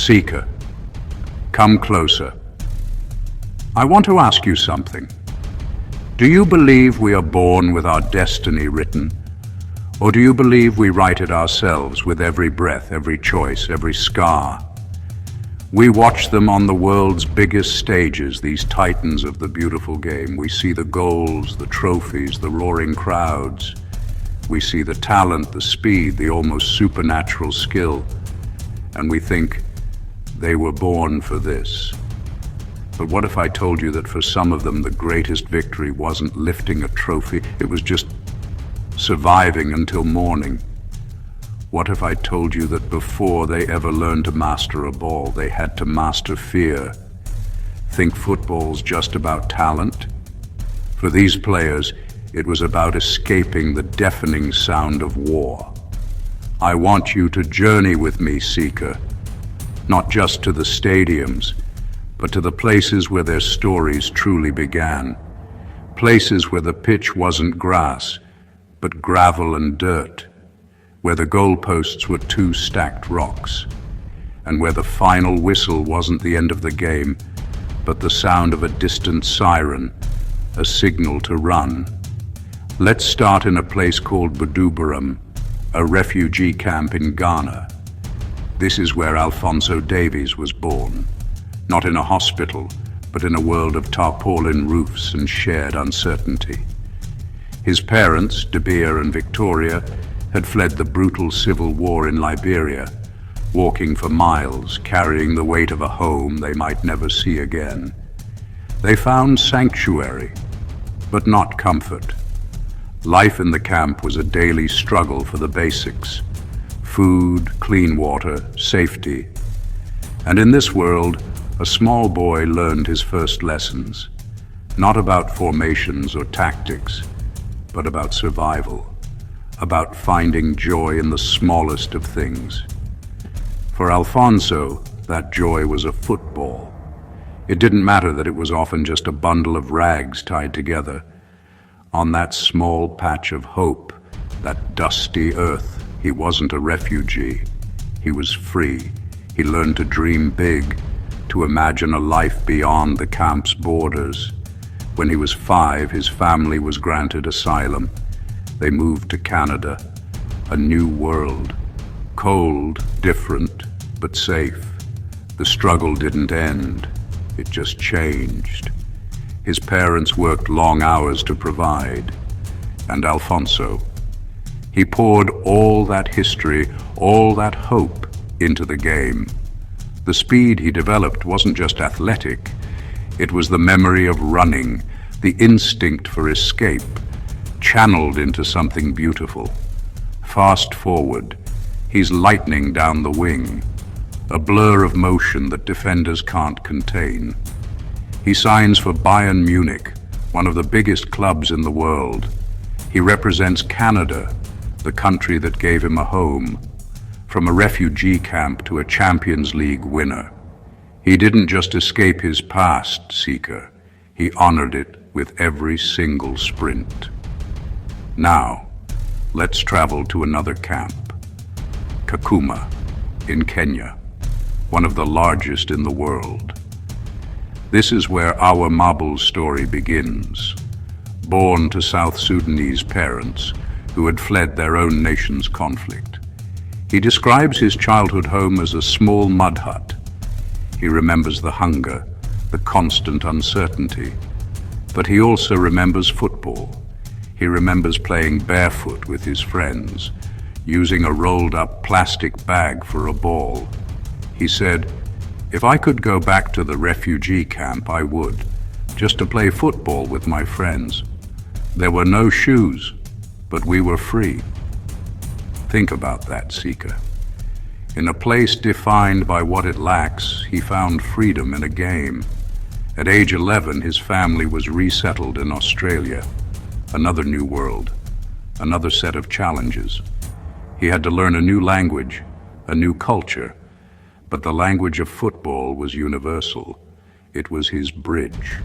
Seeker, come closer. I want to ask you something. Do you believe we are born with our destiny written? Or do you believe we write it ourselves with every breath, every choice, every scar? We watch them on the world's biggest stages, these titans of the beautiful game. We see the goals, the trophies, the roaring crowds. We see the talent, the speed, the almost supernatural skill. And we think, they were born for this. But what if I told you that for some of them the greatest victory wasn't lifting a trophy, it was just surviving until morning? What if I told you that before they ever learned to master a ball, they had to master fear? Think football's just about talent? For these players, it was about escaping the deafening sound of war. I want you to journey with me, Seeker, not just to the stadiums, but to the places where their stories truly began. Places where the pitch wasn't grass, but gravel and dirt, where the goalposts were two stacked rocks, and where the final whistle wasn't the end of the game, but the sound of a distant siren, a signal to run. Let's start in a place called Buduburam, a refugee camp in Ghana. This is where Alphonso Davies was born. Not in a hospital, but in a world of tarpaulin roofs and shared uncertainty. His parents, De Beer and Victoria, had fled the brutal civil war in Liberia, walking for miles, carrying the weight of a home they might never see again. They found sanctuary, but not comfort. Life in the camp was a daily struggle for the basics: food, clean water, safety. And in this world, a small boy learned his first lessons, not about formations or tactics, but about survival, about finding joy in the smallest of things. For Alphonso, that joy was a football. It didn't matter that it was often just a bundle of rags tied together. On that small patch of hope, that dusty earth, he wasn't a refugee. He was free. He learned to dream big, to imagine a life beyond the camp's borders. When he was 5, his family was granted asylum. They moved to Canada, a new world. Cold, different, but safe. The struggle didn't end. It just changed. His parents worked long hours to provide. And Alphonso, he poured all that history, all that hope into the game. The speed he developed wasn't just athletic. It was the memory of running, the instinct for escape, channeled into something beautiful. Fast forward, he's lightning down the wing, a blur of motion that defenders can't contain. He signs for Bayern Munich, one of the biggest clubs in the world. He represents Canada, the country that gave him a home. From a refugee camp to a Champions League winner. He didn't just escape his past, Seeker. He honored it with every single sprint. Now, let's travel to another camp. Kakuma, in Kenya, one of the largest in the world. This is where Awer Mabil's story begins. Born to South Sudanese parents who had fled their own nation's conflict. He describes his childhood home as a small mud hut. He remembers the hunger, the constant uncertainty. But he also remembers football. He remembers playing barefoot with his friends, using a rolled-up plastic bag for a ball. He said, "If I could go back to the refugee camp, I would, just to play football with my friends. There were no shoes, but we were free." Think about that, Seeker. In a place defined by what it lacks, he found freedom in a game. At age 11, his family was resettled in Australia, another new world, another set of challenges. He had to learn a new language, a new culture, but the language of football was universal. It was his bridge.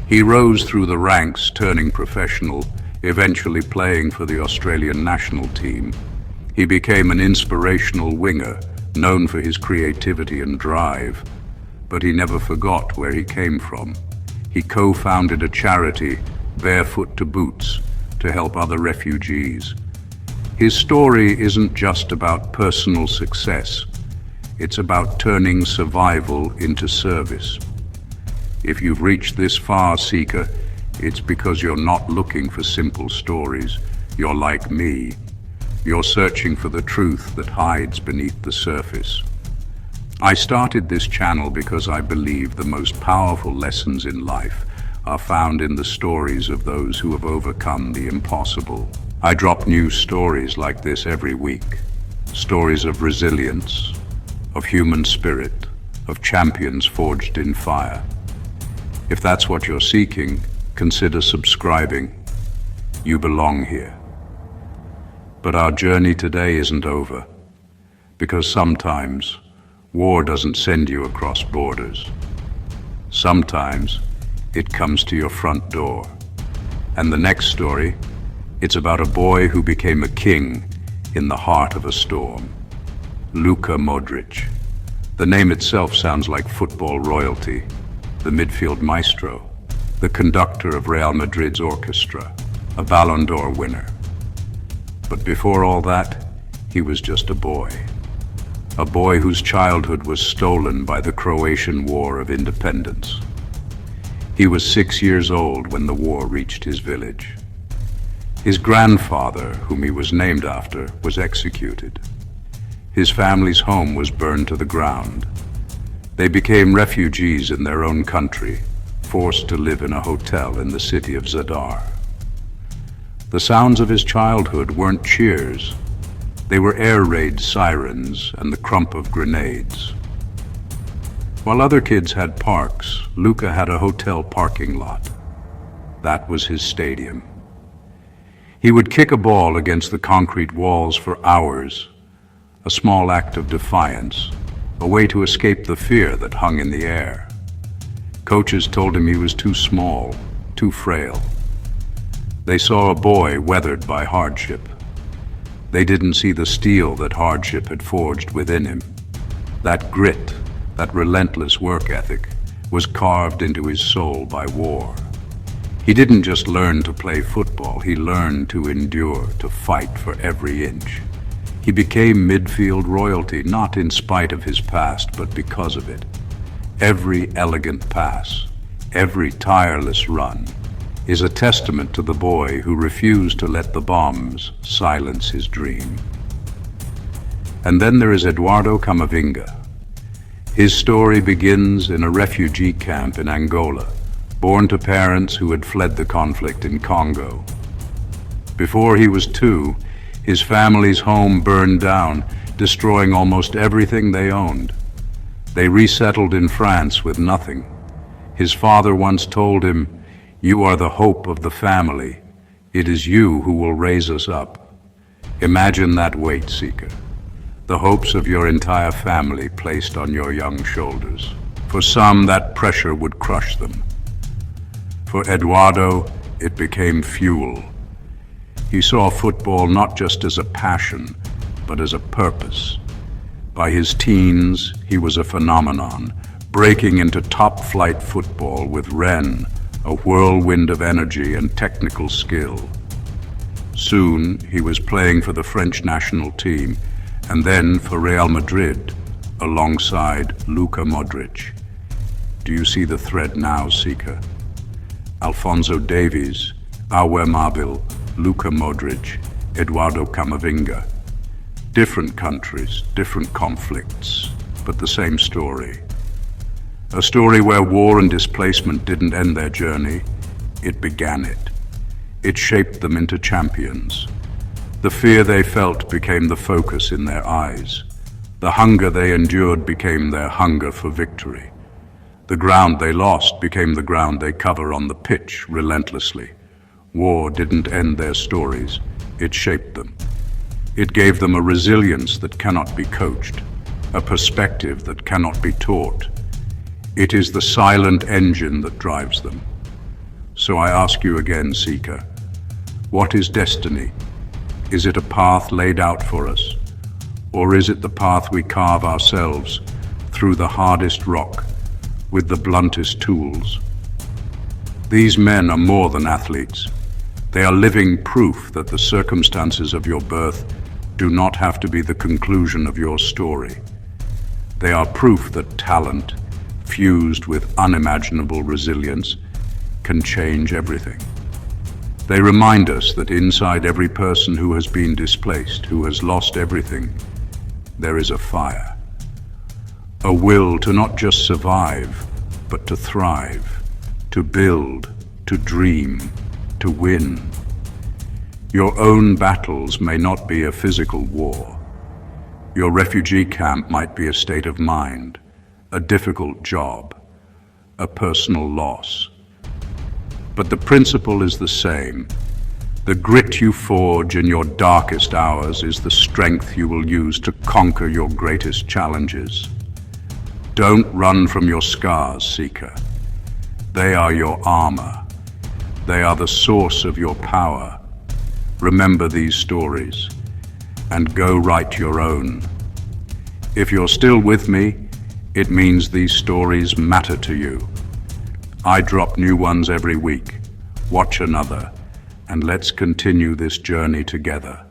He rose through the ranks, turning professional, eventually playing for the Australian national team. He became an inspirational winger, known for his creativity and drive, but he never forgot where he came from. He co-founded a charity, Barefoot to Boots, to help other refugees. His story isn't just about personal success. It's about turning survival into service. If you've reached this far, seeker, it's because you're not looking for simple stories. You're like me. You're searching for the truth that hides beneath the surface. I started this channel because I believe the most powerful lessons in life are found in the stories of those who have overcome the impossible. I drop new stories like this every week. Stories of resilience, of human spirit, of champions forged in fire. If that's what you're seeking, consider subscribing. You belong here. But our journey today isn't over, because sometimes war doesn't send you across borders. Sometimes it comes to your front door. And the next story, it's about a boy who became a king in the heart of a storm. Luka Modrić. The name itself sounds like football royalty. The midfield maestro, the conductor of Real Madrid's orchestra, a Ballon d'Or winner. But before all that, he was just a boy whose childhood was stolen by the Croatian War of Independence. He was 6 years old when the war reached his village. His grandfather, whom he was named after, was executed. His family's home was burned to the ground. They became refugees in their own country, forced to live in a hotel in the city of Zadar. The sounds of his childhood weren't cheers. They were air raid sirens and the crump of grenades. While other kids had parks, Luka had a hotel parking lot. That was his stadium. He would kick a ball against the concrete walls for hours, a small act of defiance, a way to escape the fear that hung in the air. Coaches told him he was too small, too frail. They saw a boy weathered by hardship. They didn't see the steel that hardship had forged within him. That grit, that relentless work ethic, was carved into his soul by war. He didn't just learn to play football, he learned to endure, to fight for every inch. He became midfield royalty, not in spite of his past, but because of it. Every elegant pass, every tireless run, is a testament to the boy who refused to let the bombs silence his dream. And then there is Eduardo Camavinga. His story begins in a refugee camp in Angola, born to parents who had fled the conflict in Congo. Before he was 2, his family's home burned down, destroying almost everything they owned. They resettled in France with nothing. His father once told him, "You are the hope of the family. It is you who will raise us up." Imagine that weight, seeker. The hopes of your entire family placed on your young shoulders. For some, that pressure would crush them. For Eduardo, it became fuel. He saw football not just as a passion, but as a purpose. By his teens, he was a phenomenon, breaking into top-flight football with Rennes, a whirlwind of energy and technical skill. Soon, he was playing for the French national team, and then for Real Madrid, alongside Luka Modrić. Do you see the thread now, seeker? Alphonso Davies, Awer Mabil, Luka Modrić, Eduardo Camavinga. Different countries, different conflicts, but the same story. A story where war and displacement didn't end their journey, it began it. It shaped them into champions. The fear they felt became the focus in their eyes. The hunger they endured became their hunger for victory. The ground they lost became the ground they cover on the pitch relentlessly. War didn't end their stories, it shaped them. It gave them a resilience that cannot be coached, a perspective that cannot be taught. It is the silent engine that drives them. So I ask you again, seeker, what is destiny? Is it a path laid out for us? Or is it the path we carve ourselves through the hardest rock with the bluntest tools? These men are more than athletes. They are living proof that the circumstances of your birth do not have to be the conclusion of your story. They are proof that talent, fused with unimaginable resilience, can change everything. They remind us that inside every person who has been displaced, who has lost everything, there is a fire. A will to not just survive, but to thrive, to build, to dream, to win. Your own battles may not be a physical war. Your refugee camp might be a state of mind, a difficult job, a personal loss. But the principle is the same. The grit you forge in your darkest hours is the strength you will use to conquer your greatest challenges. Don't run from your scars, Seeker. They are your armor. They are the source of your power. Remember these stories and go write your own. If you're still with me, it means these stories matter to you. I drop new ones every week. Watch another, and let's continue this journey together.